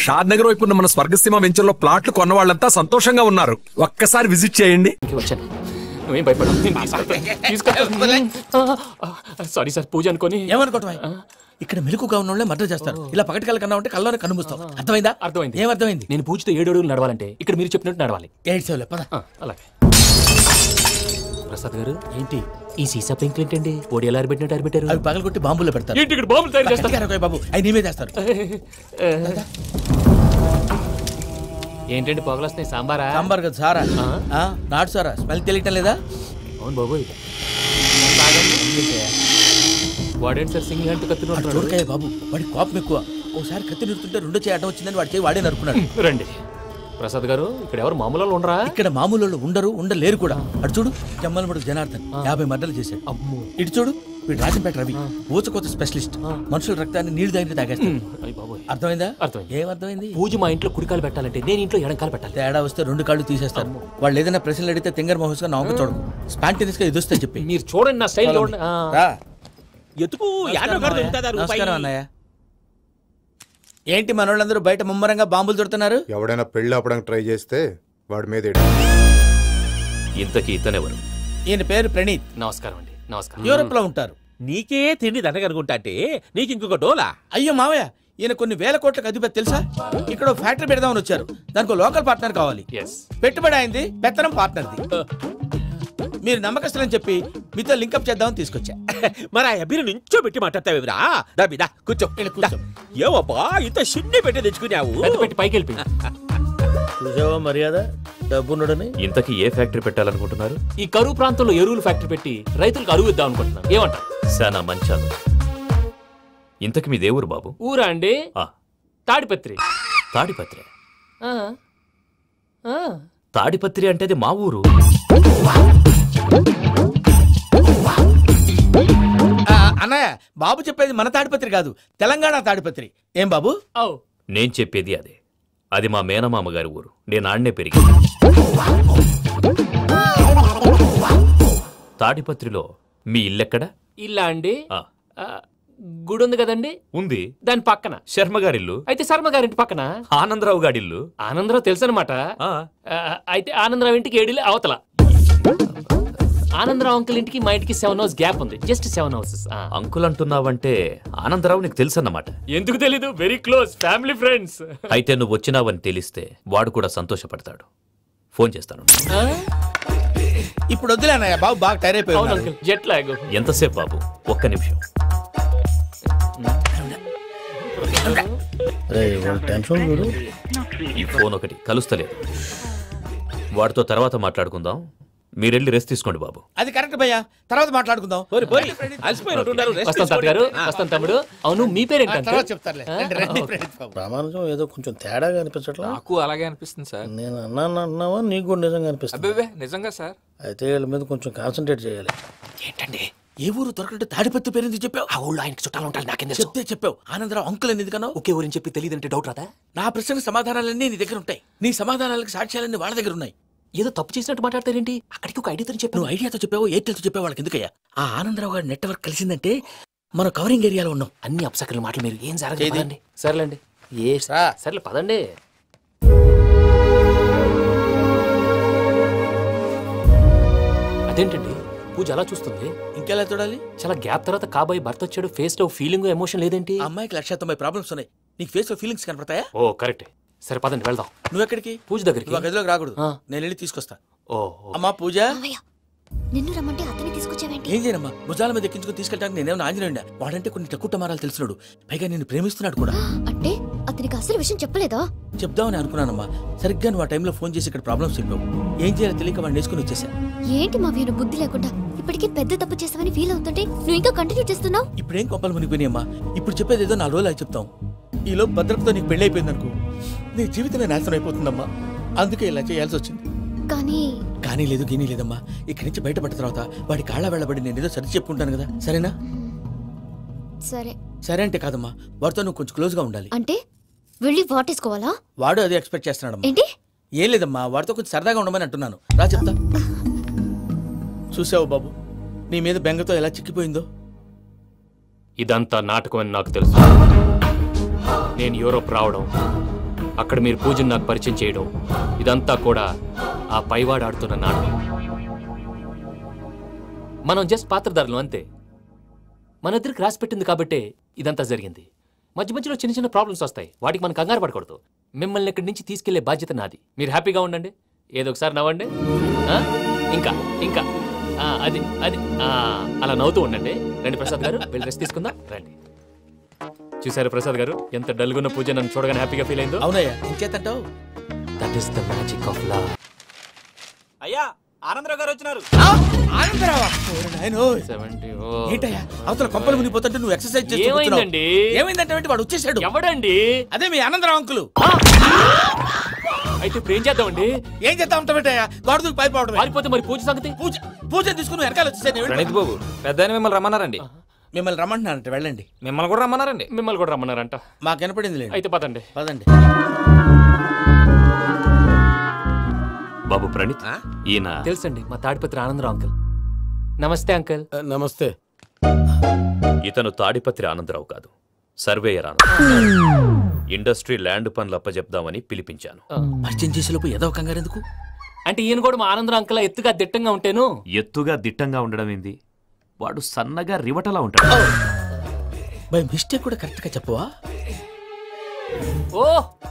షాద్ నగర్ వైపు ఉన్న మన స్వర్గసీమ వెంచర్ లో ప్లాట్లు కొన్న వాళ్ళంతా సంతోషంగా ఉన్నారు. ఒక్కసారి విజిట్ చేయండి. సారీ సార్, పూజ అనుకోని. ఏమనుకోవటం? ఇక్కడ మెలుకుగా ఉన్న వాళ్ళే మర్డర్ చేస్తారు. ఇలా పగటి కళ్ళ కన్నా ఉంటే కళ్ళలోనే కనుమూస్తావు. అర్థమైందా? అర్థమైంది. ఏమర్థమైంది? నేను పూజతో 7 అడుగులు నడవాలంటే ఇక్కడ మీరు చెప్పినట్టు నడవాలి. 8 సెవెన్ పద. అలాగే. ప్రసాద్ గారు, ఏంటి ఈ సీసా పెంకులు ఏంటండి? ఓడి ఎలా అరబెట్టినట్టు అరబెట్టారు? అవి పగలగొట్టి బాంబులో పెడతారు. ఏంటి ఇక్కడ బాంబులు తయారు చేస్తారు? బాబు అవి నీవే చేస్తారు. ఏంటండి పొగలొస్తున్నాయి? సాంబారా? సాంబార్ కదా సారా. నాటు సారా. స్మెల్ తెలియటం లేదా? అవును బాబోయ్. వాడేంటి సార్ సింగిల్ హ్యాండ్ కత్తి నరుకుతున్నాడు? చూడకాయ బాబు, వాడి కోపం ఎక్కువ. ఒకసారి కత్తి నరుకుతుంటే రెండో చేయి అడ్డం వచ్చిందని వాడి చేయి వాడే నరుకున్నాడు. రండి ప్రసాద్ గారు, ఇక్కడ ఎవరు మామూలు వాళ్ళు ఉండరా? ఇక్కడ మామూలు వాళ్ళు ఉండరు, ఉండలేరు కూడా. అటు చూడు, జమ్మలమడు జనార్దన్ 50 మర్డర్లు చేశాడు. అమ్మో. ఇటు చూడు, వీడు రాజంపేట రవి ఊచకోత స్పెషలిస్ట్. మనుషుల రక్తాన్ని నీళ్లు దగ్గర తాగేస్తాడు. అర్థమైందా? ఏమర్థమైంది? పూజ మా ఇంట్లో కుడికాలు పెట్టాలంటే నేను ఇంట్లో ఎడంకాలు పెట్టాలి. తేడా వస్తే 2 కాళ్ళు తీసేస్తారు. వాళ్ళు ఏదైనా ప్రశ్నలు అడిగితే తింగర్ మహోస్ గా నవ్వు చూడకు. స్పాంటినియస్ గా ఎదుస్తా చెప్పి. మీరు చూడండి నా స్టైల్ చూడండి. నమస్కారం అన్నయ్య. ఏంటి మనోళ్ళందరూ బయట ముమ్మరంగా బాంబులు దొరుకుతున్నారు? ఎవడైనా పెళ్లి ఆపడానికి ట్రై చేస్తే వాడి మీద. ఇంతకీ ఇతనెవరు? ఈయన పేరు ప్రణీత్. నమస్కారం అండి. నమస్కారం. యూరోప్ లో ఉంటారు. నీకే తిండి దండగనుకుంటా అంటే నీకు ఇంకొక డోలా? అయ్యో మావయ్య, ఈయన కొన్ని వేల కోట్లకు అధిపతి తెలుసా? ఇక్కడ ఫ్యాక్టరీ పెడదామని వచ్చారు. దానికి లోకల్ పార్ట్నర్ కావాలి. పెట్టుబడి అయింది, పెత్తనం పార్ట్నర్ది. మీరు నమ్మకస్తులని చెప్పి మీతో లింకప్ చేద్దామని తీసుకొచ్చా. మరి ఆ అబ్బిని నుంచో పెట్టి మాట్లాడతావురా? దా కూర్చో. ఏవబ్బా ఇంత సిడ్ని పెట్టి తెచ్చుకున్నావు? పెట్టి పైకి వెళ్ళి చూసావా మర్యాద డబ్బున్నడని. ఇంతకీ ఏ ఫ్యాక్టరీ పెట్టాలనుకుంటున్నారు? ఈ కరువు ప్రాంతంలో ఎరువులు ఫ్యాక్టరీ పెట్టి రైతులకు అరువు ఇద్దాం అనుకుంటున్నారు. ఏమంటారు? శానా మంచాలు. ఇంతకి మీ దేవురు బాబు? ఊరా అండి? తాడిపత్రి. తాడిపత్రి? తాడిపత్రి అంటే అది మా ఊరు. అన్నయ్య, బాబు చెప్పేది మన తాడిపత్రి కాదు, తెలంగాణ తాడిపత్రి. ఏం బాబు? నేను చెప్పేది అదే. అది మా మేనమామ గారి ఊరు. నేను ఆడనే పెరిగింది. తాడిపత్రిలో మీ ఇల్లెక్కడ? ఇల్లా అండి? గుడి ఉంది కదండి? ఉంది. దాని పక్కన శర్మ గారిల్లు. అయితే శర్మ గారింటి పక్కన ఆనందరావు గారిల్లు. ఆనందరావు తెలుసు అనమాట. అయితే ఆనందరావు ఇంటికి 7 అవతల. ఆనందరావు అంకుల్ ఇంటికి మా ఇంటికి 7 houses గ్యాప్ ఉంది. Just 7 houses. అంకుల్ అంటున్నావంటే ఆనందరావు నీకు తెలుసు అన్నమాట. ఎందుకు తెలీదు? Very close family friends. అయితే నువ్వు వచ్చినావని తెలిస్తే వాడు కూడా సంతోషపడతాడు. ఫోన్ చేస్తాను. ఇప్పుడు వద్దులే అన్నయ్య, బాబు బాగా టైర్ అయిపోయాడు. Jet lag. ఎంతసేపు బాబు? ఒక్క నిమిషం. ఈ ఫోన్ ఒకటి కలుస్తలేదు. వాడితో తర్వాత మాట్లాడుకుందాం. మీరెళ్ళి రెస్ట్ తీసుకోండి బాబు. అది కరెక్ట్ భయ్యా, తర్వాత మాట్లాడుకుందాం. తమ్ముడు, అవును మీ పేరేంటంటే? రామానుజం ఏదో కొంచెం తేడాగా అనిపించట్లా? నాకు అలాగే అనిపిస్తుంది సార్. నేను అన్నావా నీకు కూడా నిజంగా అనిపిస్తుంది? నిజంగా సార్. అయితే వీళ్ళ మీద కొంచెం కాన్సన్ట్రేట్ చేయాలి. ఏంటండి ఏ ఊరు దొరకట్టు తాడిపత్రి పేరు ఎందుకు చెప్పావు? ఆ ఊళ్ళో ఆయనకి చుట్టాలు ఉంటారు. నాకేం చెప్తే చెప్పావు. ఆనందరావు అంకుల్ అని ఎందుకన్నా? ఒకే ఊరిని చెప్పి తెలియదంటే డౌట్ రాదా? నా ప్రశ్నకు సమాధానాలన్నీ నీ దగ్గర ఉంటాయి. నీ సమాధానాలకు సాక్ష్యాలన్నీ వాళ్ళ దగ్గర ఉన్నాయి. ఏదో తప్పు చేసినట్టు మాట్లాడతారేంటి? అక్కడికి ఒక ఐడియాతో చెప్పావు. నువ్వు ఐడియాతో చెప్పావు, ఎయిర్టెల్తో చెప్పావు, వాళ్ళకి ఎందుకయ్యా? ఆ ఆనందరావు గారి నెట్వర్క్ కలిసిందంటే మనం కవరింగ్ ఏరియాలో ఉన్నాం. అన్ని అప్సకర్ల మాటలు మీరు ఏం జరగదండి. సర్లేండి. సర్లే పదండి. అదేంటండి పూజ అలా చూస్తుంది? ఇంకెలా చూడాలి? చాలా గ్యాప్ తర్వాత కాబోయే భర్త వచ్చాడు. ఫేస్ లో ఫీలింగ్ ఎమోషన్ లేదేంటి? అమ్మాయికి 190 ప్రాబ్లమ్స్ ఉన్నాయి. నీకు ఫేస్ లో ఫీలింగ్స్ కనపడతాయా? ఓ కరెక్ట్. సరే పదండి వెళ్దాం. నువ్వెక్కడికి? పూజ దగ్గరికి. గదిలోకి రాకూడదు, నేను వెళ్ళి తీసుకొస్తా. ఓ అమ్మా పూజ, నిన్ను రమ్మంటే అతన్ని తీసుకొచ్చావేంటి? ఏం చేయనమ్మా, భుజాల మీద ఎక్కించుకుని తీసుకెళ్ళడానికి నేనేమన్నా ఆంజనేయుడా? వాడంటే కొన్ని తక్కువ టమారాలు తెలిసినాడు, పైగా నేను ప్రేమిస్తున్నాడు కూడా. అంటే అతనికి అసలు విషయం చెప్పలేదా? చెప్దామని అనుకున్నానమ్మా. సరిగ్గా నువ్వు ఆ టైంలో ఫోన్ చేసి ఇక్కడ ప్రాబ్లమ్స్ చెప్పావు. ఏం చేయాలో తెలియక వాడిని వేసుకుని వచ్చేసా. ఏంటి మా వీరు బుద్ధి లేకుండా ఇప్పటికీ పెద్ద తప్పు చేస్తావని ఫీల్ అవుతుంటే నువ్వు ఇంకా కంటిన్యూ చేస్తున్నావు? ఇప్పుడేం కొప్పలు మునిగిపోయినాయమ్మా. ఇప్పుడు చెప్పేది ఏదో 4 రోజులు అయి చెప్తాం. ఈలో భద్రతతో నీకు పెళ్లి అయిపోయింది అనుకో, నీ జీవితమే నాశనం అయిపోతుందమ్మా. అందుకే ఇలా చేయాల్సి వచ్చింది. కానీ లేదు గీనీ లేదమ్మా. ఇక్కడి నుంచి బయటపడ్డ తర్వాత వాడి కాళ్ళ వెళ్ళబడి నేను ఏదో సరి చెప్పుకుంటాను కదా, సరేనా? సరే అంటే కాదమ్మా, వాడితో నువ్వు కొంచెం క్లోజ్ గా ఉండాలి. అంటే వెళ్ళి వాటేసుకోవాలా? వాడు అదే ఎక్స్పెక్ట్ చేస్తున్నాడమ్మా. ఏంటి? ఏం లేదమ్మా, వాడితో కొంచెం సరదాగా ఉండమని అంటున్నాను. రా చెప్తా. చూసావు బాబు, నీ మీద బెంగతో ఎలా చిక్కిపోయిందో. ఇదంతా నాటకం అని నాకు తెలుసు. నేను యూరోప్ రావడం, అక్కడ మీరు పూజను నాకు పరిచయం చేయడం, ఇదంతా కూడా ఆ పైవాడు ఆడుతున్న నాటకం. మనం జస్ట్ పాత్రధారులు అంతే. మన ఇద్దరికి రాసి పెట్టింది కాబట్టే ఇదంతా జరిగింది. మధ్య మధ్యలో చిన్న చిన్న ప్రాబ్లమ్స్ వస్తాయి, వాటికి మనం కంగారు పడకూడదు. మిమ్మల్ని ఇక్కడి నుంచి తీసుకెళ్లే బాధ్యత నాది. మీరు హ్యాపీగా ఉండండి, ఏదో ఒకసారి నవ్వండి. ఇంకా ఇంకా అది అది అలా నవ్వుతూ ఉండండి. రండి ప్రసాద్ గారు, వెళ్ళి రెస్ట్ తీసుకుందాం రండి. చూసారు ప్రసాద్ గారు, ఎంత డల్గున్న పూజ నన్ను చూడగానే హ్యాపీగా ఫీల్ అయిందో. అవునయ్యా, ఇంకేతంటావు? That is the magic of love. అయ్యా ఆనందరావు గారు వచ్చినారు. ఏంటయ్యా అవతల కొంపలు మునిగిపోతుంటే నువ్వు ఎక్సర్సైజ్ ఏమైందండి? ఏమైందంటే వాడు వచ్చేసాడు. ఎవడండి? అదే మీ ఆనందరావు అంకులు. అయితే ఇప్పుడు ఏం చేద్దామండి? ఏం చేద్దాం ఉంటావేటయ్యా, గొడవకు పైపోవడం. పారిపోతే మరి పూజ సంగతి? పూజ తీసుకుని వెనకాల వచ్చేసాను. ప్రణీత్ బాబు, పెద్ద మిమ్మల్ని రమ్మన్నారండి. మిమ్మల్ని రమ్మంటున్నారంట, వెళ్ళండి. మిమ్మల్ని కూడా రమ్మన్నారండి. మిమ్మల్ని కూడా రమ్మన్నారంట. మాకు వినపడింది. అయితే పదండి. పదండి. బాబు ప్రణీత్, ఈయన తెలుసండి, మా తాడిపత్రి ఆనందరావు అంకుల్. నమస్తే అంకుల్. నమస్తే. ఇతను తాడిపత్రి ఆనందరావు కాదు, సర్వేయర్ ఆనందరావు. ఇండస్ట్రీ ల్యాండ్ పనులు అప్పచెప్దామని పిలిపించాను. పరిచయం చేసేలోపు ఏదో కంగారు ఎందుకు? అంటే ఈయన కూడా మా ఆనందరావు అంకుల్ ఎత్తుగా దిట్టంగా ఉంటాను. ఎత్తుగా దిట్టంగా ఉండడం ఏంది, వాడు సన్నగా రివటలా ఉంటాడు. బై మిస్టేక్ కూడా కరెక్ట్ గా చెప్పవా? ఓ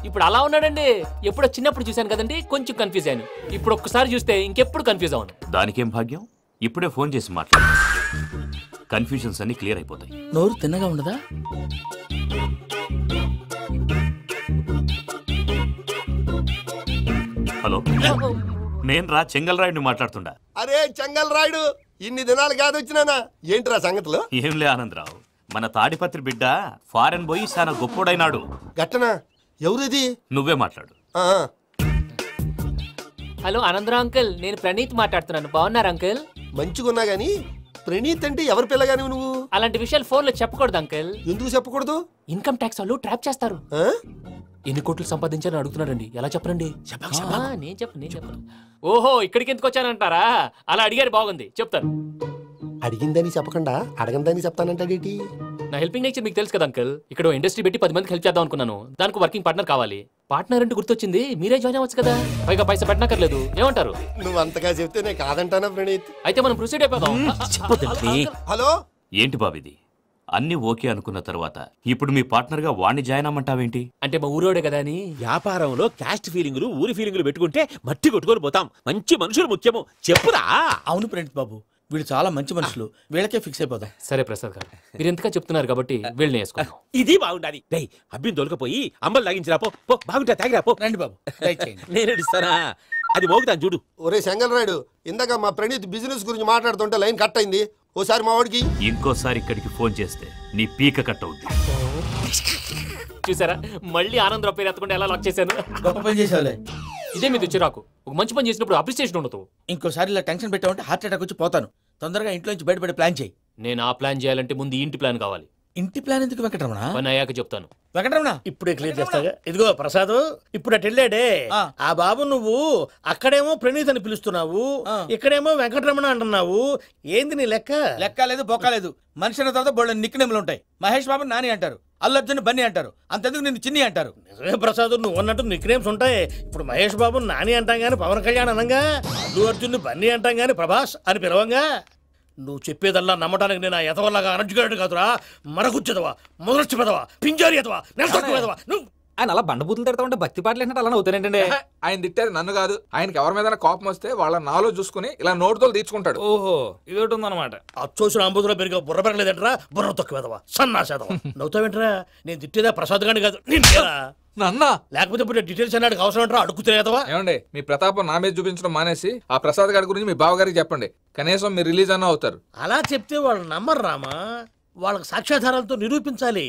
ఇప్పుడు అలా ఉన్నాడండి. ఎప్పుడో చిన్నప్పుడు చూశాను కదండి, కొంచెం కన్ఫ్యూజ్ అయ్యాను. ఇప్పుడు ఒక్కసారి చూస్తే ఇంకెప్పుడు కన్ఫ్యూజ్ అవ్వను. దానికేం భాగ్యం, ఇప్పుడే ఫోన్ చేసి మాట్లాడు, కన్ఫ్యూజన్స్ అన్ని క్లియర్ అయిపోతాయి. నోరు తిన్నగా ఉండదా? హలో, నేను రా చెంగల్ రాయుడిని మాట్లాడుతుండా. అరే చెంగల్ రాయుడు, ఇన్ని దినాలు కాదు వచ్చినానా? ఏంట్రా సంగతులు? ఏంలే ఆనందరావు, మన తాడిపత్రి బిడ్డ ఫారెన్ పోయి చాలా గొప్పోడైనాడు. గట్టనా? ఎవరిది? నువ్వే మాట్లాడు. హలో ఆనందరావు అంకుల్, నేను ప్రణీత్ మాట్లాడుతున్నాను. బాగున్నారు అంకుల్? మంచిగున్నా గాని ప్రణీత్ అంటే ఎవరి పిల్లగాని నువ్వు? అలాంటి విషయాలు ఫోన్ లో చెప్పకూడదు అంకుల్. ఎందుకు చెప్పకూడదు? ఇన్కమ్ ట్యాక్స్ వాళ్ళు ట్రాప్ చేస్తారు. ఎన్ని కోట్లు సంపాదించాలని అడుగుతున్నారండి, ఎలా చెప్పరండి? నేను చెప్పను. ఓహో, ఇక్కడికి ఎందుకు వచ్చానంటారా? అలా అడిగారు, బాగుంది, చెప్తాను. అడిగిందని చెప్పకుండా అడగందని చెప్తానంటాడేటి? నా హెల్పింగ్ నేచర్ మీకు తెలుసు కదా అంకుల్. ఇక్కడ ఇండస్ట్రీ పెట్టి 10 మందికి హెల్ప్ చేద్దాం అనుకున్నాను. దానికి వర్కింగ్ పార్ట్నర్ కావాలి. పార్ట్నర్ అంటే గుర్తొచ్చింది, మీరే జాయిన్ అవ్వచ్చు కదా, పైగా పైసా పెట్టనక్కర్లేదు. ఏమంటారు? నువ్వు అంతగా చెప్తే నేను కాదంటానా ప్రణీత్? అయితే మనం ప్రొసీడ్ అయిపోదాం. హలో, ఏంటి బాబిది? అన్ని ఓకే అనుకున్న తర్వాత ఇప్పుడు మీ పార్ట్నర్ గా వాణ్ణి జాయిన్ అమ్మంటావేంటి? అంటే మా ఊరోడే కదా అని. వ్యాపారంలో క్యాస్ట్ ఫీలింగులు, ఊరి ఫీలింగులు పెట్టుకుంటే మట్టి కొట్టుకొని పోతాం. మంచి మనుషులు ముఖ్యము. చెప్పురా. అవును ప్రణీత్ బాబు, వీళ్ళు చాలా మంచి మనుషులు, వీళ్ళకే ఫిక్స్ అయిపోదాం. సరే ప్రసాద్ గారు, మీరు ఎంతగా చెప్తున్నారు కాబట్టి వీళ్ళని వేసుకుంటాం. ఇది బాగుండాలి. డై అబ్బిని దొలకపోయి అమ్మలు తాగించిరా పో. బాగుంటా తాగిరా పో. రండి బాబు, నేను ఇస్తానా? అది మోగుతాను చూడు. ఒరే చెంగల్ రాయుడు, ఇందాక మా ప్రణీత్ బిజినెస్ గురించి మాట్లాడుతుంటే లైన్ కట్ అయింది. ఓసారి మా వాడికి ఇంకోసారి ఇక్కడికి ఫోన్ చేస్తే నీ పీక కట్ అవుద్ది. చూసారా, మళ్ళీ ఆనందరావు పేరు ఎత్తకుండా ఎలా లాక్ చేశాను. గొప్ప పని చేసేవాళ్ళే. ఇదే మీద చిరాకు. ఒక మంచి పని చేసినప్పుడు అప్రిసియేషన్ ఉండదు. ఇంకోసారి ఇలా టెన్షన్ పెట్టామంటే హార్ట్ అటాక్ వచ్చి పోతాను. తొందరగా ఇంట్లో నుంచి బయటపడే ప్లాన్ చేయి. నేను ఆ ప్లాన్ చేయాలంటే ముందు ఇంటి ప్లాన్ కావాలి. ఇంటి ప్లాన్ ఎందుకు వెంకటరమణ? పని అయ్యాక చెప్తాను. వెంకటరమణ ఇప్పుడే క్లియర్ చేస్తాగా. ఇదిగో ప్రసాద్, ఇప్పుడు అటు వెళ్ళాడే ఆ బాబు, నువ్వు అక్కడేమో ప్రణీత్ అని పిలుస్తున్నావు, ఇక్కడేమో వెంకటరమణ అంటున్నావు. ఏంది నీ లెక్క? లెక్క లేదు, బొక్క లేదు. మనిషి అన్న తర్వాత బోళ్ళ నిక్నెములు ఉంటాయి. మహేష్ బాబు నాని అంటారు, అల్లు అర్జున్ బన్నీ అంటారు, అంతెందుకు నిన్ను చిన్ని అంటారు. నిజమే ప్రసాద్, నువ్వు అన్నట్టు నిక్నేమ్స్ ఉంటాయి. ఇప్పుడు మహేష్ బాబు నాని అంటాం గాని పవన్ కళ్యాణ్ అనంగా, అల్లు అర్జున్ బన్నీ అంటాం గాని ప్రభాస్ అని పిలవంగా. నువ్వు చెప్పేదల్లా నమ్మటానికి నేను ఆ ఎతవల్లాగా అనర్జుగాడు కాదురా. మరగుచ్చదవా, మొదలచ్చి పెదవా, పింజారి ఎదవా, నెలసొక్కుదవా. నువ్వు ఆయన అలా బండబూతులు తిడతా ఉంటే భక్తి పాటలు ఏంటంటే అలా అవుతానంటే. ఆయన తిట్టేది నన్ను కాదు, ఆయనకి ఎవరి మీద కోపం వస్తే వాళ్ళ నాలో చూసుకుని ఇలా నోటుతో తీర్చుకుంటాడు. ఓహో, ఇదొకటి ఉందన్నమాట. అచ్చోసిన అంబుధులో పెరిగా బుర్ర పెరగలేదంటరా, బుర్ర తొక్కువేదవా, సన్నాసేదవా. నవ్వుతావేంట్రా? నేను తిట్టేదా ప్రసాద్ గాని కాదు, నిన్నేరా. నన్నా? లేకపోతే ఇప్పుడు డీటెయిల్స్ అన్నాడు అవసరం అంటారా? అడుగుతాయేదవా. ఏమండి, మీ ప్రతాపం నా మీద చూపించడం మానేసి ఆ ప్రసాద్ గారి గురించి మీ బావగారికి చెప్పండి. కనీసం మీరు రిలీజ్ అన్న అవుతారు. అలా చెప్తే వాళ్ళు నమ్మరు రామా. వాళ్ళకి సాక్ష్యాధారాలతో నిరూపించాలి.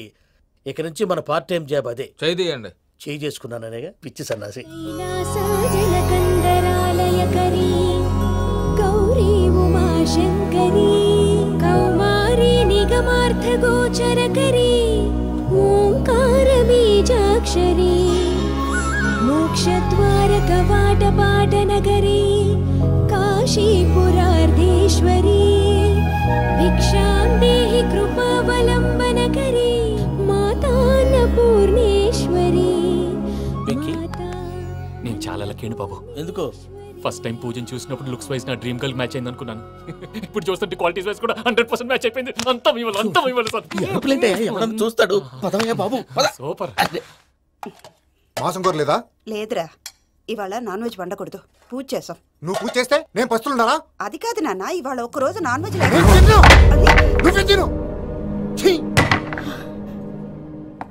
ఇక నుంచి మన పార్ట్ టైం జాబ్ అదే. చేయండి. చేయి చేసుకున్నాననేగా పిచ్చి సన్నాసి. గౌరీ ఉమాశంకరీ కౌమారీ నిగమార్థగోచరకరీ ఓంకార బీజాక్షరీ మోక్షద్వార కవాట పాటనగరీ కాశీపురార్ధేశ్వరీ భిక్షాం దేహి కృపావలంబనకరీ మాతాన్నపూర్ణేశ్వరీ. వెంకీ, చాలా లక్కీ బాబు. ఎందుకో? ఫస్ట్ టైం పూజను చూసినప్పుడు లుక్స్ వైజ్ నా డ్రీమ్ గర్ల్ మ్యాచ్ అయింది అనుకున్నాను. ఇప్పుడు చూస్తుంటే క్వాలిటీస్ వైజ్ కూడా 100% మ్యాచ్ అయిపోయింది. అంతా ఇవ్వాలి సార్. చూస్తాడు. పదవయ్యా బాబు. సూపర్. మాసం కోరలేదా? లేదురా, ఇవాళ నాన్ వెజ్ వండకూడదు, పూజ చేసాం. నువ్వు పూజ చేస్తే నేను పస్తులున్నారా? అది కాదు నాన్న, ఇవాళ ఒక్కరోజు నాన్ వెజ్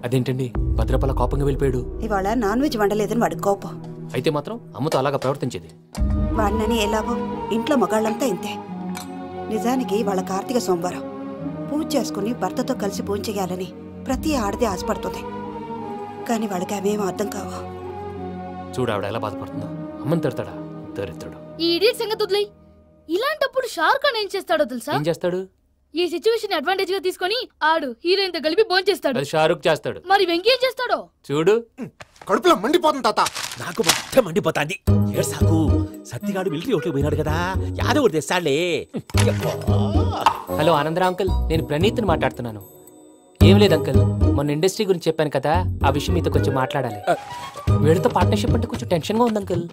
అదేంటండి భద్రపల కోపంగా వెళ్ళిపోయాడు? ఇవాళ నాన్ వెజ్ వండలేదని వాడి కోపం. అయితే మాత్రం అమ్మతో అలాగా ప్రవర్తించేది. వాడినని ఎలాగో ఇంట్లో మగాళ్ళంతా ఇంతే. నిజానికి వాళ్ళ కార్తీక సోమవారం పూజ చేసుకుని భర్తతో కలిసి పూజ చేయాలని ప్రతి ఆడది ఆశపడుతుంది. కానీ వాళ్ళకి అవేం అర్థం కావు. చూడు ఆవిడ ఎలా బాధపడుతుందో. అమ్మని తిడతాడా దరిద్రుడు. ఈ ఇడియట్ సంగతి వదిలేయ్. ఇలాంటప్పుడు షారుఖ్ ఖాన్ ఏం చేస్తాడో తెలుసా? ఏం చేస్తాడు? ఈ సిచ్యువేషన్ అడ్వాంటేజ్ గా తీసుకొని ఆడు హీరోయిన్ తో కలిపి బోన్ చేస్తాడు. అది షారుఖ్ చేస్తాడు. మరి వెంకీ ఏం చేస్తాడో చూడు. కడుపులో మండిపోతుంది తాత. నాకు మొత్తం మండిపోతాంది. ఏడ్సాకు. సత్తిగాడు మిలిటరీ ఒకటి పోయినాడు కదా, యాదవ్ ఒకటి తెస్తాడులే. హలో ఆనందరా అంకుల్, నేను ప్రణీత్ని మాట్లాడుతున్నాను. ఏం లేదు అంకుల్, మొన్న ఇండస్ట్రీ గురించి చెప్పాను కదా, ఆ విషయం మీతో కొంచెం మాట్లాడాలి. వీడితో పార్ట్నర్షిప్ అంటే కొంచెం టెన్షన్ గా ఉంది అంకుల్.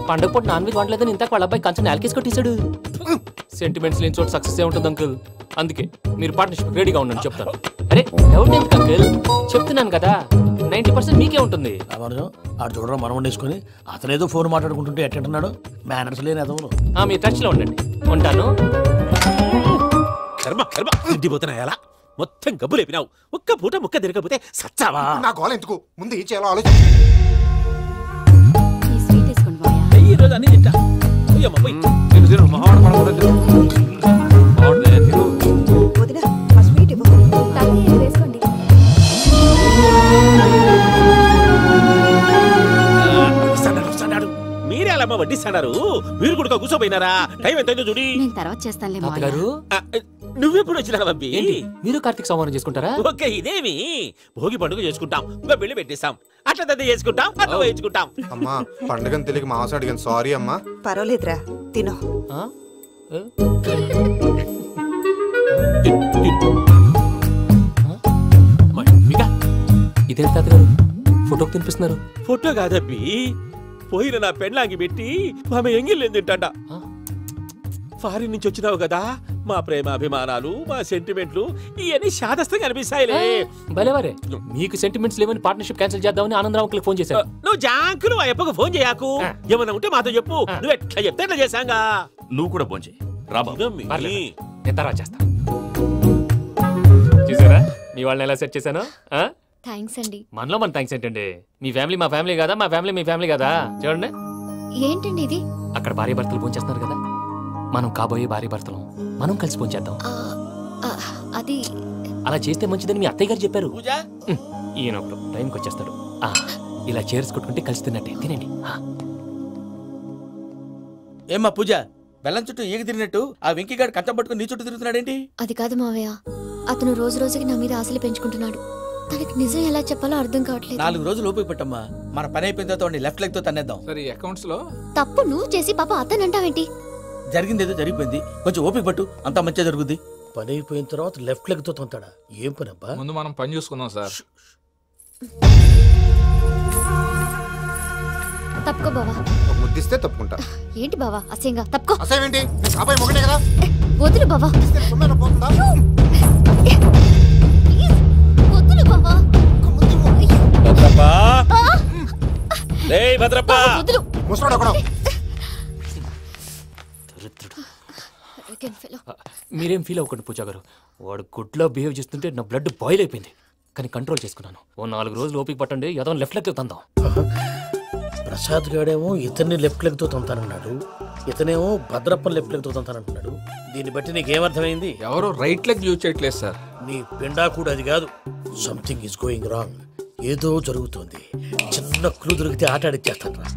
పండుగ పూట నాన్ వెజ్ వండలేదని ఇంతకు వాళ్ళ అబ్బాయి కంచెం నాలుకేసి కొట్టేశాడు. సెంటిమెంట్స్ లేని చోట సక్సెస్ ఏ ఉంటుంది అంకుల్. అందుకే మీరు పార్ట్నర్షిప్ రెడీగా ఉండండి చెప్తాను. అరే డౌట్ ఎందుకు అంకుల్, చెప్తున్నాను కదా 90% మీకే ఉంటుంది. ఆడు చూడడం మనం వండేసుకుని అతనేదో ఫోన్ మాట్లాడుకుంటుంటే ఎట్టంటున్నాడు. మేనర్స్ లేని అదవులు. మీ టచ్ లో ఉండండి. ఉంటాను. కర్మ కర్మ తిండిపోతున్నా ఎలా మొత్తం గబ్బు లేపినావు. ఒక్క పూట ముక్క తిరగకపోతే సచ్చావా? నా గోల ఎందుకు, ముందు ఏం చేయాలో ఆలోచించు. ఈ రోజు అన్ని తింటా. మీరే అలా వడ్డిస్తాడారు. మీరు కూడా కూర్చోపోయినారా? టైం ఎంతైందో చూడి. నేను తర్వాత చేస్తానులే నువ్వెప్పుడు వచ్చినా బంబి? మీరు కార్తీక్ సంహారం చేసుకుంటారా? ఓకే, ఇదేమి భోగి పండుగ చేసుకుంటాం, ఇంకా పెళ్లి పెట్టేస్తాం, అట్లా దద్ద చేసుకుంటాం, అట్లా వేయించుకుంటాం. అమ్మా పండుగని తెలియక మాంసం అడిగాను, సారీ అమ్మా. పర్వాలేదురా, తినో. ఇదేంటి తాతగారు ఫోటోకి తినిపిస్తున్నారు? ఫోటో కాదబ్బి, పోయిన నా పెళ్ళాంగి పెట్టి ఆమె ఎంగిల్లేం తింటాడ. ఫారిన్ నుంచి వచ్చినావు కదా, మా ప్రేమ అభిమానాలు, మా సెంటిమెంట్లు ఇవన్నీ శాదస్తంగా అనిపిస్తాయిలే. భలేవారే, మీకు సెంటిమెంట్స్ లేవని పార్ట్నర్షిప్ క్యాన్సిల్ చేద్దామని ఆనందరావుకి ఫోన్ చేశాను. నువ్వు జాంకులు ఆ ఎప్పకు ఫోన్ చేయకు. ఏమన్నా ఉంటే మాతో చెప్పు. నువ్వు ఎట్లా చెప్తే ఎట్లా చేశాంగా. నువ్వు కూడా ఫోన్ చేయి. నేను తర్వాత చేస్తా. చూసారా మీ వాళ్ళని ఎలా సెట్ చేశాను? థ్యాంక్స్ అండి. మనలో మన థ్యాంక్స్ ఏంటండి? మీ ఫ్యామిలీ మా ఫ్యామిలీ కదా, మా ఫ్యామిలీ మీ ఫ్యామిలీ కదా. చూడండి ఏంటండి ఇది? అక్కడ భార్య భర్తలు ఫోన్ చేస్తున్నారు కదా, మనం కాబోయే భార్య భర్తలు మనం కలిసి ఫోన్ చేద్దాం. అది అలా చేస్తే మంచిదని మీ అత్తయ్య గారు చెప్పారు. ఈయన ఒకడు టైంకి వచ్చేస్తాడు. ఇలా చేర్స్ కొట్టుకుంటే కలిసి తిన్నట్టే. తినండి. ఏమ్మా పూజ, బెల్లం చుట్టూ ఈగ తిరిగినట్టు ఆ వెంకీగాడు కంచం పట్టుకుని నీ చుట్టూ తిరుగుతున్నాడేంటి? అది కాదు మావయ్య, అతను రోజు రోజుకి నా మీద ఆశలు పెంచుకుంటున్నాడు. తనకి నిజం ఎలా చెప్పాలో అర్థం కావట్లేదు. 4 రోజులు ఓపిక పట్టమ్మా, మన పని అయిపోయిన తర్వాత లెఫ్ట్ లెగ్ తో తన్నేద్దాం. సరే అకౌంట్స్ లో తప్పు నువ్వు చేసి పాప అతను అంటావేంటి? జరిగిందేదో జరిగిపోయింది, కొంచెం ఓపిక పట్టు, అంతా మంచిగా జరుగుద్ది. పని అయిపోయిన తర్వాత లెఫ్ట్ లెగ్ తో తొంతాడా? ఏం పని అబ్బా? ముందు మనం పని చూసుకుందాం సార్. తప్పుకో బావా. ముద్దిస్తే తప్పుకుంటా. ఏంటి బావా అసహ్యంగా? తప్పుకో. అసహ్యం ఏంటి? కాబోయే మొగనే కదా. వదులు బావా. వదులు బావా. భద్రప్పా, లే భద్రప్పా. ముసరాడు అక్కడ. మీరేం ఫీల్ అవ్వకండి పూజా గారు. వాడు గుడ్లో బిహేవ్ చేస్తుంటే నా బ్లడ్ బాయిల్ అయిపోయింది. కానీ కంట్రోల్ చేసుకున్నాను. ఓ 4 రోజులు ఓపిక పట్టండి, ఏదో లెఫ్ట్ లెగ్ తందాం. ప్రసాద్ గాడేమో ఇతన్ని లెఫ్ట్ లెగ్ తో తొంతానన్నాడు, ఇతనేమో భద్రప్పని లెఫ్ట్ లెగ్ తో తొంతానంటున్నాడు. దీన్ని బట్టి నీకేమర్థమైంది? ఎవరు రైట్ లెగ్ యూజ్ చేయట్లేదు సార్. నీ పిండా కూడా అది కాదు. Something is going wrong. ఏదో జరుగుతోంది. చిన్న క్లూ దొరికితే ఆట ఆడిచ్చేస్తాను రా.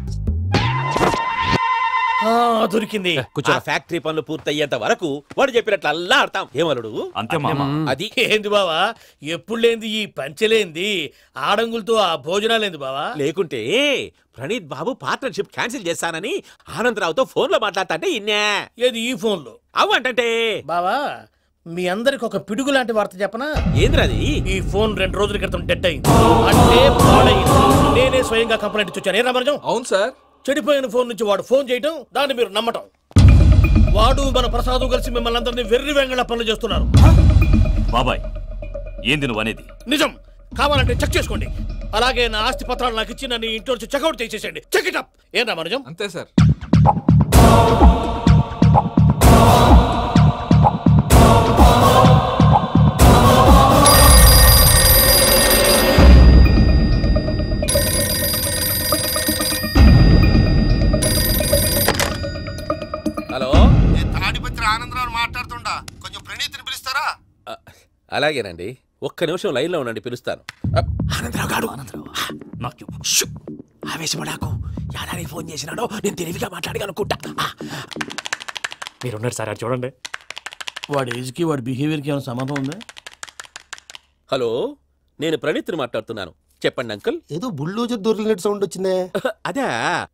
దొరికింది. ఆ ఫ్యాక్టరీ పనులు పూర్తయ్యేంత వరకు వాడు చెప్పినట్లు అల్లా ఆడతాం. ఏమలుడు అంతే మామ. అది ఏంది బావా, ఎప్పుడు లేంది ఈ పంచలేంది, ఆడంగులతో ఆ భోజనాలేంది బావా? లేకుంటే ప్రణీత్ బాబు పార్ట్నర్షిప్ క్యాన్సిల్ చేస్తానని ఆనందరావుతో ఫోన్ లో మాట్లాడతాంటే ఇన్నే. ఏది ఈ ఫోన్ లో? అవ్వంటే బావా, మీ అందరికి ఒక పిడుగు లాంటి వార్త చెప్పనా? ఏంద్రది? ఈ ఫోన్ 2 రోజుల క్రితం డెడ్ అయింది. అంటే పాడైంది. నేనే స్వయంగా కంప్లైంట్ ఇచ్చాను. ఏ రామరాజం? అవును సార్. చెడిపోయిన ఫోన్ నుంచి వాడు ఫోన్ చేయటం, దాన్ని మీరు నమ్మటం. వాడు మన ప్రసాదు కలిసి మిమ్మల్ని అందరినీ వెర్రి వెంగళ పనులు చేస్తున్నారు. బాబాయ్ ఏంది నువ్వు అనేది? నిజం. కావాలంటే చెక్ చేసుకోండి. అలాగే నా ఆస్తి పత్రాలు నాకు ఇచ్చి నన్ను ఇంట్లో నుంచి చెక్అౌట్ చేసేసండి. Check it up. ఏం రామానుజం? అంతే సార్. హలో, నేను తాడిపత్రి ఆనందరావు మాట్లాడుతుండా. కొంచెం ప్రణీతిని పిలుస్తారా? అలాగేనండి, ఒక్క నిమిషం లైన్లో ఉండండి, పిలుస్తాను. ఆనందరావు గాడు ఆవేశపడాకు. యాదానికి ఫోన్ చేసినాడో నేను తెలివిగా మాట్లాడగలనుకుంటా. మీరున్నారు సార్, అది చూడండి. వాడి ఏజ్కి వాడి బిహేవియర్కి ఏమైనా సంబంధం ఉందా? హలో, నేను ప్రణీత్ని మాట్లాడుతున్నాను. చెప్పండి అంకుల్. ఏదో బుల్డోజర్ దొరికినట్టు సౌండ్ వచ్చిందే. అదే,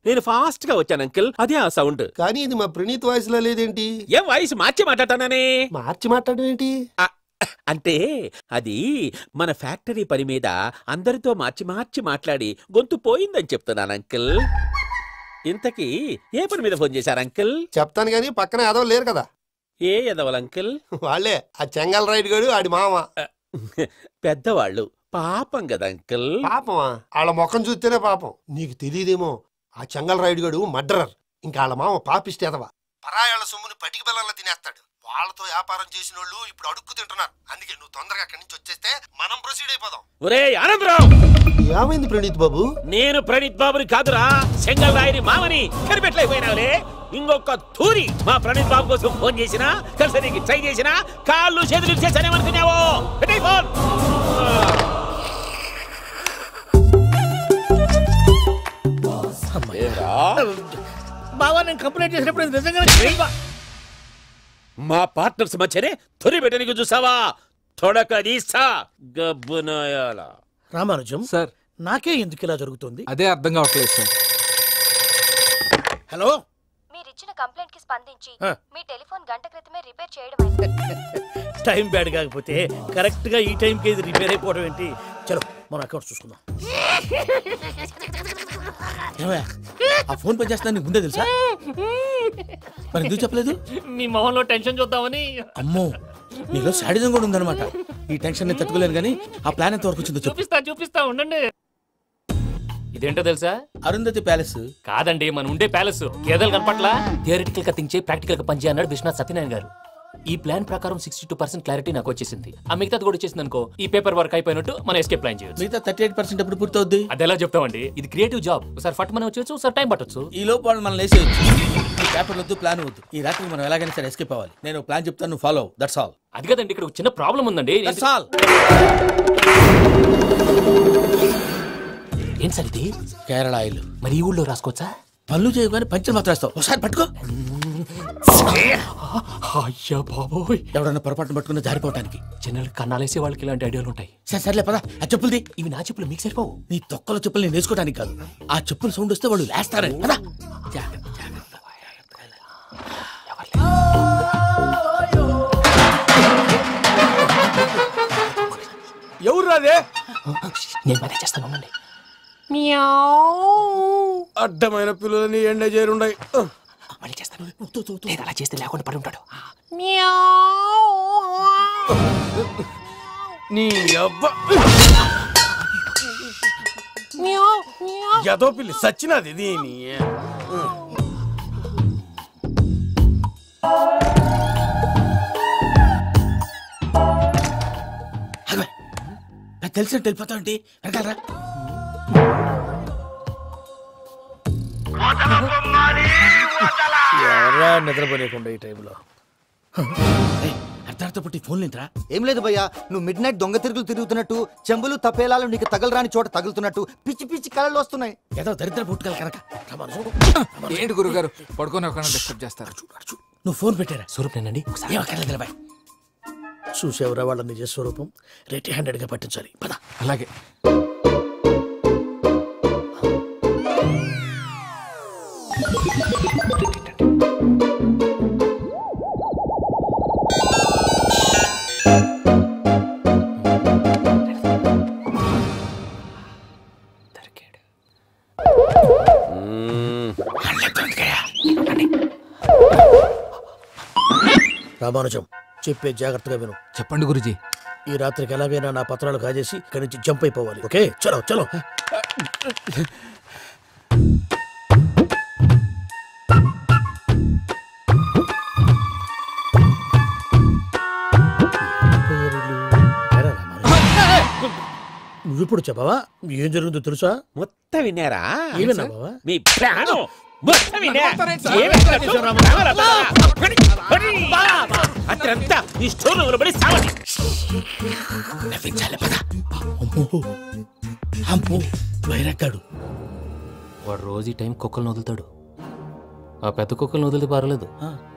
నేను ఫాస్ట్ గా వచ్చాను అంకుల్, అదే ఆ సౌండ్. కానీ ఇది మా ప్రణీత్ వాయిస్ లో లేదేంటి? ఏం వాయిస్ మార్చి మాట్లాడతానని? మార్చి మాట్లాడడం ఏంటి? అంటే అది మన ఫ్యాక్టరీ పని మీద అందరితో మార్చి మార్చి మాట్లాడి గొంతు పోయిందని చెప్తున్నాను అంకుల్. ఇంతకీ ఏ పని మీద ఫోన్ చేశారు అంకుల్? చెప్తాను గానీ పక్కన ఏదో లేరు కదా. ఏ ఎదవలు అంకుల్? వాళ్ళే, ఆ చెంగల్ రైడ్ గడు ఆడి మామ. పెద్దవాళ్ళు, పాపం కదా అంకుల్. పాపమా? వాళ్ళ ముఖం చూస్తేనే పాపం. నీకు తెలియదేమో, ఆ చెంగల్ రైడ్ గడు మర్డరర్. ఇంకా వాళ్ళ మామ పాపిస్తేదవా. పరాయాళ్ళ సొమ్ముని పటికి బెల్లంలో తినేస్తాడు. వాళ్ళతో వ్యాపారం చేసిన వాళ్ళు ఇప్పుడు అడుక్కు తింటున్నారు. అందుకే నువ్వు తొందరగా అక్కడి నుంచి వచ్చేస్తే మనం ప్రొసీడ్ అయిపోదాం. ఒరే ఆనందరావు! ఏమైంది ప్రణీత్ బాబు? నేను ప్రణీత్ బాబుని కాదురా, చెంగల్ రాయని మామని. కనిపెట్టలేకపోయినావులే. ఇంకొక తూరి మా ప్రణీత్ బాబు కోసం ఫోన్ చేసినా, కలిసి నీకు ట్రై చేసినా కాళ్ళు చేతులు చేశానేమనుకున్నావో. పెట్టే ఫోన్. బావా, నేను కంప్లైంట్ చేసినప్పుడు నిజంగా మా పార్ట్నర్స్ మధ్యనే తొలి పెట్టడానికి చూసావా? తొడక తీస్తా గబ్బునాయాల. రామానుజం సార్, నాకే ఎందుకు ఇలా జరుగుతుంది? అదే అర్థం కావట్లేదు సార్. హలో, మీరిచ్చిన కంప్లైంట్ కి స్పందించి మీ టెలిఫోన్ గంట క్రితమే రిపేర్ చేయడం. టైం బ్యాడ్ కాకపోతే కరెక్ట్ గా ఈ టైంకి ఇది రిపేర్ అయిపోవడం ఏంటి? చలో మన అకౌంట్ చూసుకుందాం. ఆ ఫోన్ పని చేస్తున్నా నీకు ముందే తెలుసా? మరి ఎందుకు చెప్పలేదు? మీ మొహంలో టెన్షన్ చూద్దామని. అమ్మో, నీలో శాడిజం కూడా ఉందన్నమాట. ఈ టెన్షన్ నేను తట్టుకోలేను కానీ ఆ ప్లాన్ ఎంత వరకు వచ్చిందో చూపిస్తా ఉండండి. ఇదేంటో తెలుసా? అరుంధతి ప్యాలెస్ కాదండి, మనం ఉండే ప్యాలెస్. గేదెలు కనపట్లా? థియరిటికల్ గా థింక్ చేయి, ప్రాక్టికల్ గా పనిచేయ అన్నాడు విశ్వనాథ్ సత్యనారాయణ గారు. ఈ ప్లాన్ ప్రకారం 62% క్లారిటీ నాకు వచ్చేసింది. ఆ మిగతాది కూడా వచ్చేసింది అనుకో, ఈ పేపర్ వర్క్ అయిపోయినట్టు మనం ఎస్కేప్ ప్లాన్ చేయొచ్చు. మిగతా 38% ఎప్పుడు పూర్తవుద్ది? అది ఎలా చెప్తామండి? ఇది క్రియేటివ్ జాబ్. ఒకసారి ఫట్ మనం వచ్చేయచ్చు, ఒకసారి టైం పట్టొచ్చు. ఈ లోపు వాళ్ళు మనం లేసేయచ్చు. ఈ పేపర్ వద్దు, ప్లాన్ వద్దు. ఈ రాత్రి మనం ఎలాగైనా సరే ఎస్కేప్ అవ్వాలి. నేను ప్లాన్ చెప్తాను, నువ్వు ఫాలో. That's all. అది కదండి, ఇక్కడ ఒక చిన్న ప్రాబ్లం ఉందండి. That's all. ఏం సార్ ఇది? కేరళ ఆయిల్. మరి ఈ ఊళ్ళో రాసుకోవచ్చా? పనులు చేయగానే పంచర్ మాత్రం వేస్తావు. ఒకసారి పట్టుకో. అయ్యా బాబోయ్, ఎవడన్నా పొరపాటున పట్టుకున్న జారిపోవటానికి. జనరల్ కన్నాలేసే వాళ్ళకి ఇలాంటి ఐడియాలు ఉంటాయి. సర్లే పదా, ఆ చెప్పులది. ఇవి నా చెప్పులు, మీకు సరిపోవు. నీ తొక్కల చెప్పులు నేను వేసుకోవడానికి కాదు, ఆ చెప్పులు సౌండ్ వస్తే వాళ్ళు లేస్తారని. పదా. ఎవరు రాదే? నేను మేనేజ్ చేస్తాను, ఉండండి. అడ్డమైన పిల్లలని ఎండ చేరుండయి. మళ్ళీ చేస్తాను. లేదు, అలా చేస్తే లేకుండా పడి ఉంటాడు. నీ అబ్బా ఎదో పిల్లి సచ్చినది దీని. తెలిసినట్టు వెళ్ళిపోతావు ఏంటి? వెనకాలరా. ఎవరా నిద్రపోలేకుండా ఈ టైంలో? అర్ధార్థ పుట్టి ఫోన్ లేంట్రా? ఏం లేదు భయ్యా, నువ్వు మిడ్ నైట్ దొంగ తిరుగుతున్నట్టు, చెంబులు తపేలాలు నీకు తగలరాని చోట తగులుతున్నట్టు పిచ్చి పిచ్చి కళలు వస్తున్నాయి. ఏదో దరిద్ర పుట్టుకల కనుక. ఏంటి గురుగారు పడుకొని ఒక డిస్టర్బ్ చేస్తారు? నువ్వు ఫోన్ పెట్టారా? స్వరూపేనండి. చూసేవరా వాళ్ళ నిజ స్వరూపం. రెడీ హ్యాండెడ్ గా పట్టించాలి. పద. అలాగే. రామానుజం చెప్పే జాగ్రత్తగా విను. చెప్పండి గురుజీ. ఈ రాత్రికి ఎలాగైనా నా పత్రాలు కాజేసి ఇక్కడి నుంచి జంప్ అయిపోవాలి. ఓకే, చలో చలో. నువ్విప్పుడు చెప్పవా ఏం జరుగుతుందో తెలుసా? మొత్తం విన్నారా? ఏమన్నా బావా? మీ ప్రాణం మొత్తం విన్నా. అత్రంతా ఈ స్టోర్ రూమ్ లో పడి సావండి. నవ్వించాలి పద. అమ్మో వైరక్కాడు. వాడు రోజు ఈ టైం కుక్కలను వదులుతాడు. ఆ పెద్ద కుక్కలను వదిలితే పర్లేదు,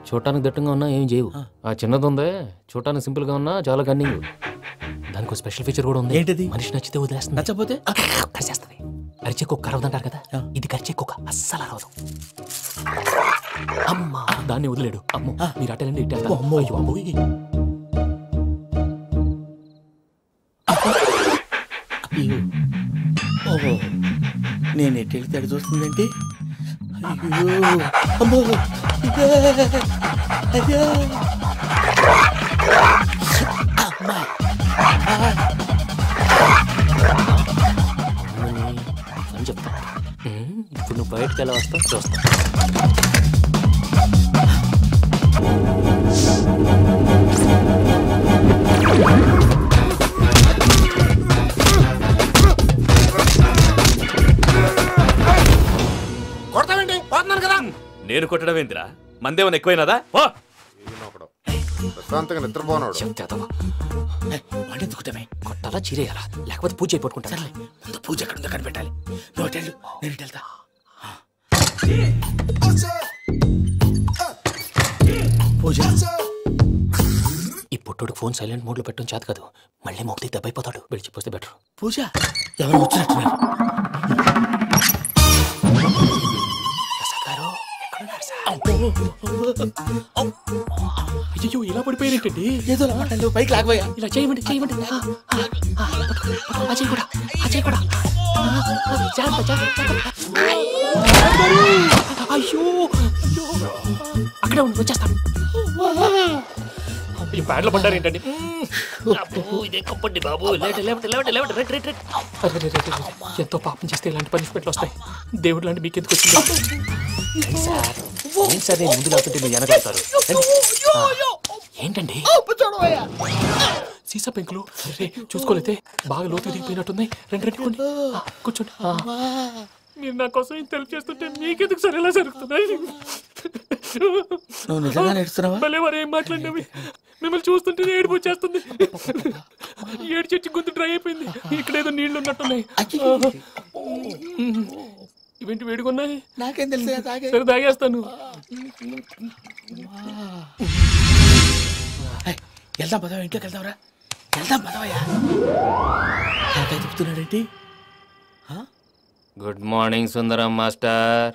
చూడటానికి దట్టంగా ఉన్నా ఏం చేయవు. ఆ చిన్నది ఉందే చూడటానికి సింపుల్ గా ఉన్నా చాలా కన్నింగ్. దానికి స్పెషల్ ఫీచర్ కూడా ఉంది. ఏంటిది? మనిషి నచ్చితే వదిలేస్తుంది, నచ్చపోతే కరిచేస్తుంది. అరిచే కుక్క అరవదు అంటారు కదా, ఇది కరిచే కుక్క అస్సలు అరవదు. అమ్మా దాన్ని వదిలేడు. అమ్మో మీరు అటెండి ఇట్టే. ఓహో నేను ఎటు వెళ్తే అటు చూస్తుందంటే అయ్యో అమ్మో అయ్యో అమ్మా అని చెప్తా. ఇప్పుడు నువ్వు బయటకు ఎలా వస్తావు చూస్తా. కొడతామండి పోతున్నాను కదా. నేను కొట్టడం ఏంటిరా? మందేమన్నా ఎక్కువైనదా? ప్రశాంతంగా నిద్రపోనాడు. కొట్టాలా చీరేయాలా లేకపోతే పూజ అయిపోట్టుకుంటా. ముందు పూజ ఎక్కడ ఉందో కనిపెట్టాలి. నువ్వు వెళ్ళు, నేను ఇటు వెళ్తా. పూజ ఈ పుట్టోడు ఫోన్ సైలెంట్ మోడ్ లో పెట్టడం చేత కాదు, మళ్ళీ మొక్కి దెబ్బైపోతాడు. విడిచిపోతే బెటర్. పూజ ఎవరు వచ్చినట్టున్నారు. అయ్యో ఇలా పడిపోయారేంటండి? ఏదో పైకి లాగబోయా. ఇలా చేయమండి చేయమండి. అజయ్ కూడా అజయ్ కూడా. అయ్యో అక్కడే ఉండి వచ్చేస్తాను. ఈ బ్యాడ్లో పడ్డారు ఏంటండి? ఎంతో పాపం చేస్తే ఇలాంటి పనిష్మెంట్లు వస్తాయి. దేవుడు లాంటి మీకు ఎందుకు వచ్చింది సార్? నేను ముందు లేకుంటే మీరు వెనకాడతారు. ఏంటండి సీసా పెంకులు చూసుకోలేతే బాగా లోతు దిగిపోయినట్టున్నాయి. రెండు కూర్చోండి. మీరు నా కోసం ఇంత హెల్ప్ చేస్తుంటే మీకెందుకు సరే ఎలా జరుగుతున్నాయి? నువ్వు నిజంగా నేర్చుతున్నావా? భలే వారు ఏం మాట్లాడినవి. మిమ్మల్ని చూస్తుంటే ఏడుపు వచ్చేస్తుంది. ఏడు చెట్టు గొంతు డ్రై అయిపోయింది. ఇక్కడేదో నీళ్లు ఉన్నట్టున్నాయి. ఇవేంటి వేడుకున్నాయి? నాకేం తెలుసు. సరే తాగేస్తాను. వెళ్దాం పదవా, ఇంట్లోకి వెళ్దాంరా. వెళ్దాం పదవయ్యా. చెప్తున్నాడేంటి? గుడ్ మార్నింగ్ సుందరం మాస్టర్.